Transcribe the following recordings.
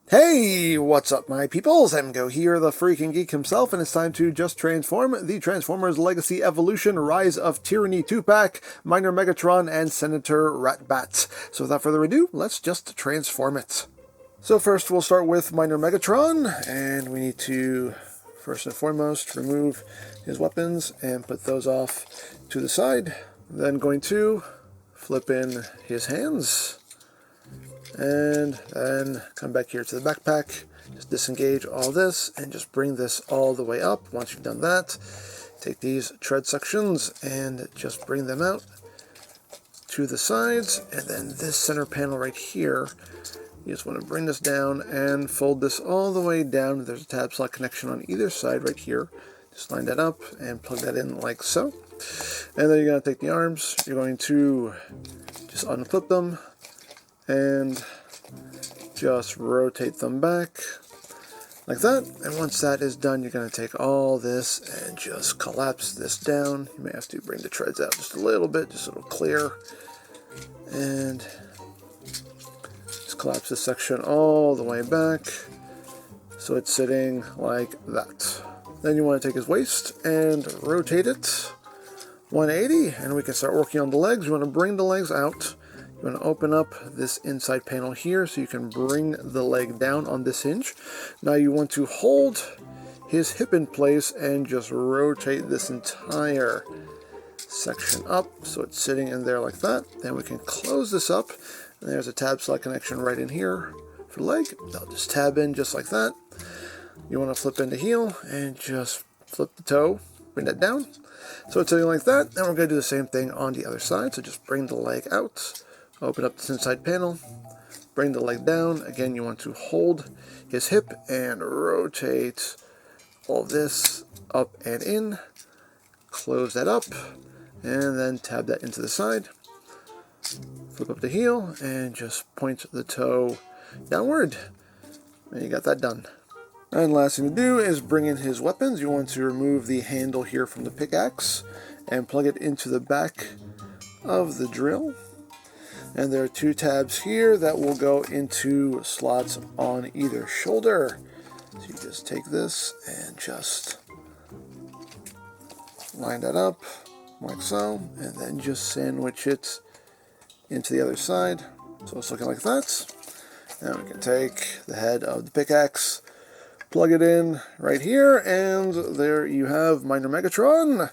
Hey, what's up, my peoples? Emgo here, the freaking geek himself, and it's time to just transform the Transformers Legacy Evolution Rise of Tyranny 2-pack, Minor Megatron, and Senator Ratbat. So without further ado, let's just transform it. So first we'll start with Minor Megatron, and we need to, first and foremost, remove his weapons and put those off to the side. Then going to flip in his hands. And then come back here to the backpack, just disengage all this, and just bring this all the way up. Once you've done that, take these tread sections and just bring them out to the sides, and then this center panel right here, you just want to bring this down and fold this all the way down. There's a tab slot connection on either side right here. Just line that up and plug that in like so. And then you're going to take the arms, you're going to just unclip them, and just rotate them back like that. And once that is done, you're going to take all this and just collapse this down. You may have to bring the treads out just a little bit, just so it'll clear. And just collapse this section all the way back so it's sitting like that. Then you want to take his waist and rotate it 180, and we can start working on the legs. You want to bring the legs out. You want to open up this inside panel here so you can bring the leg down on this hinge. Now you want to hold his hip in place and just rotate this entire section up so it's sitting in there like that. Then we can close this up. And there's a tab slot connection right in here for the leg. I'll just tab in just like that. You want to flip in the heel and just flip the toe, bring that down. So it's sitting like that. Then we're going to do the same thing on the other side. So just bring the leg out. Open up this inside panel, bring the leg down. Again, you want to hold his hip and rotate all this up and in. Close that up, and then tab that into the side. Flip up the heel, and just point the toe downward. And you got that done. And last thing to do is bring in his weapons. You want to remove the handle here from the pickaxe and plug it into the back of the drill. And there are two tabs here that will go into slots on either shoulder. So you just take this and just line that up like so, and then just sandwich it into the other side. So it's looking like that. Now we can take the head of the pickaxe, plug it in right here, and there you have Minor Megatron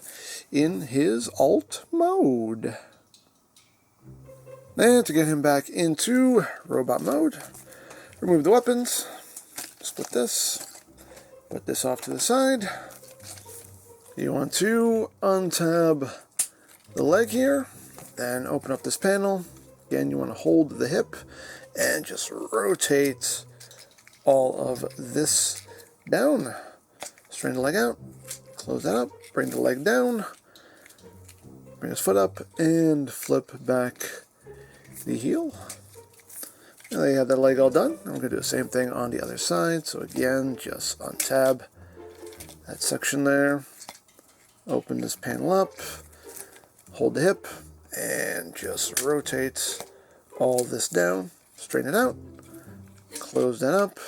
in his alt mode. And to get him back into robot mode, remove the weapons, split this, put this off to the side. You want to untab the leg here, then open up this panel. Again, you want to hold the hip and just rotate all of this down. Straighten the leg out, close that up, bring the leg down, bring his foot up, and flip back the heel. And there you have that leg all done. I'm going to do the same thing on the other side. So again, just untab that section there, open this panel up, hold the hip, and just rotate all this down, straighten it out, close that up,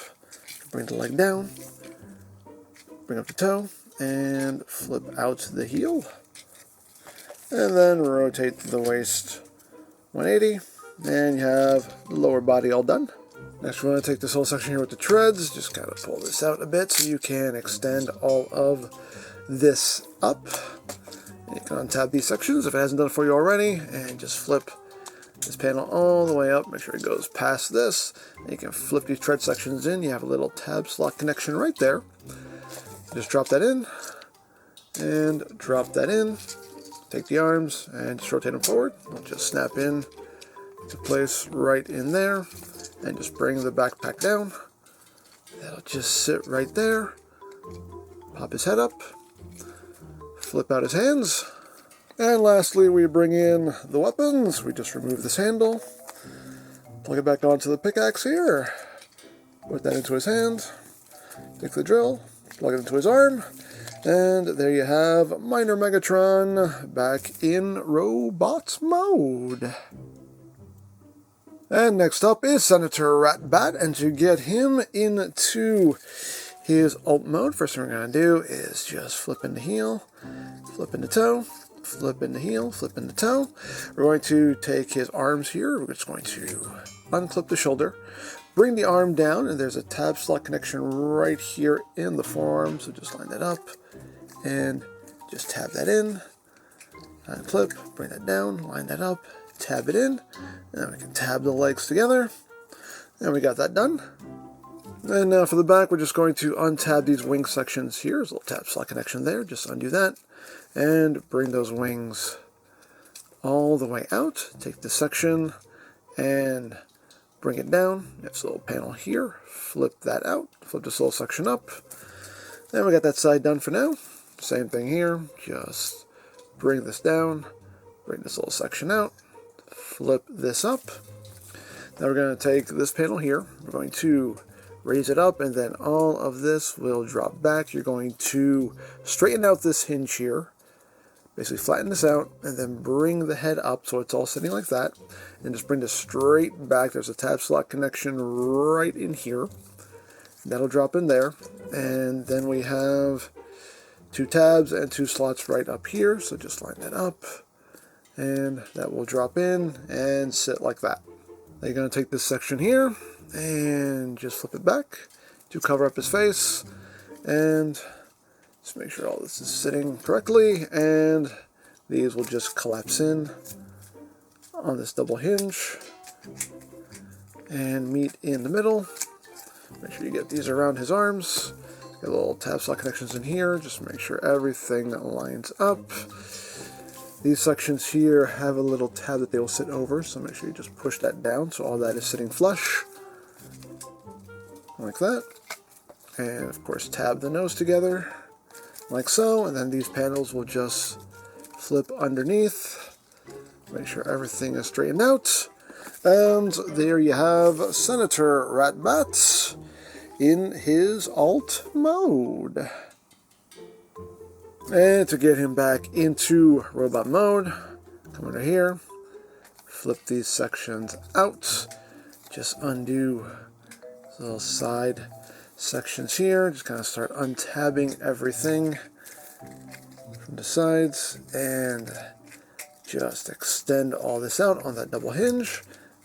bring the leg down, bring up the toe, and flip out the heel, and then rotate the waist 180. And you have the lower body all done. Next, we want to take this whole section here with the treads. Just kind of pull this out a bit so you can extend all of this up. And you can untap these sections if it hasn't done it for you already, and just flip this panel all the way up. Make sure it goes past this. And you can flip these tread sections in. You have a little tab slot connection right there. Just drop that in and drop that in. Take the arms and just rotate them forward. They'll just snap in to place right in there, and just bring the backpack down. That'll just sit right there. Pop his head up, flip out his hands, and lastly we bring in the weapons. We just remove this handle, plug it back onto the pickaxe here, put that into his hand, take the drill, plug it into his arm, and there you have Minor Megatron back in robot mode. And next up is Senator Ratbat, and to get him into his alt mode, first thing we're going to do is just flip in the heel, flip in the toe, flip in the heel, flip in the toe. We're going to take his arms here, we're just going to unclip the shoulder, bring the arm down, and there's a tab slot connection right here in the forearm, so just line that up, and just tab that in, unclip, bring that down, line that up, tab it in, and then we can tab the legs together, and we got that done. And now for the back, we're just going to untab these wing sections here. There's a little tab slot connection there, just undo that, and bring those wings all the way out. Take this section and bring it down. There's a little panel here, flip that out, flip this little section up, and we got that side done for now. Same thing here, just bring this down, bring this little section out, flip this up. Now we're going to take this panel here, we're going to raise it up, and then all of this will drop back. You're going to straighten out this hinge here, basically flatten this out, and then bring the head up so it's all sitting like that, and just bring this straight back. There's a tab slot connection right in here. That'll drop in there, and then we have 2 tabs and 2 slots right up here, so just line that up, and that will drop in and sit like that. Now you're going to take this section here and just flip it back to cover up his face, and just make sure all this is sitting correctly, and these will just collapse in on this double hinge and meet in the middle. Make sure you get these around his arms. Get little tab slot connections in here, just make sure everything lines up. These sections here have a little tab that they will sit over, so make sure you just push that down so all that is sitting flush, like that. And of course tab the nose together, like so, and then these panels will just flip underneath. Make sure everything is straightened out. And there you have Senator Ratbat in his alt mode. And to get him back into robot mode, come under here, flip these sections out, just undo these little side sections here, just kind of start untabbing everything from the sides, and just extend all this out on that double hinge,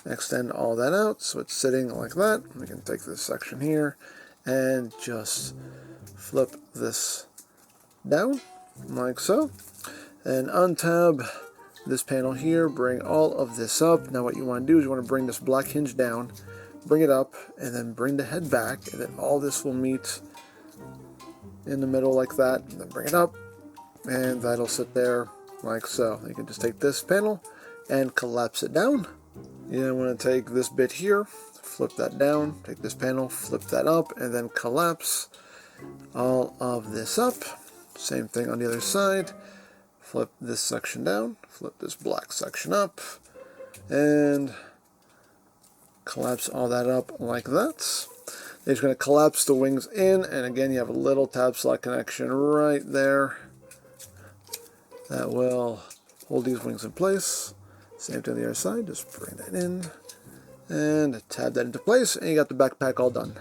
extend all that out so it's sitting like that. We can take this section here and just flip this down like so, and untab this panel here, bring all of this up. Now what you want to do is you want to bring this black hinge down, bring it up, and then bring the head back, and then all this will meet in the middle like that, and then bring it up, and that'll sit there like so. You can just take this panel and collapse it down. You want to take this bit here, flip that down, take this panel, flip that up, and then collapse all of this up. Same thing on the other side. Flip this section down, flip this black section up, and collapse all that up like that. Then you're going to collapse the wings in, and again you have a little tab slot connection right there that will hold these wings in place. Same thing on the other side, just bring that in and tab that into place, and you got the backpack all done.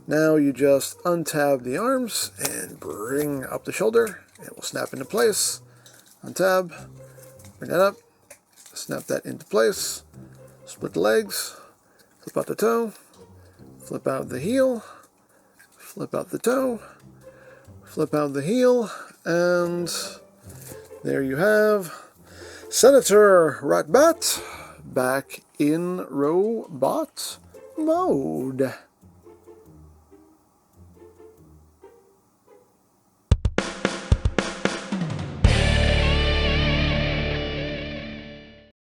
Now you just untab the arms and bring up the shoulder. It will snap into place. Untab, bring that up, snap that into place, split the legs, flip out the toe, flip out the heel, flip out the toe, flip out the heel, and there you have Senator Ratbat back in robot mode.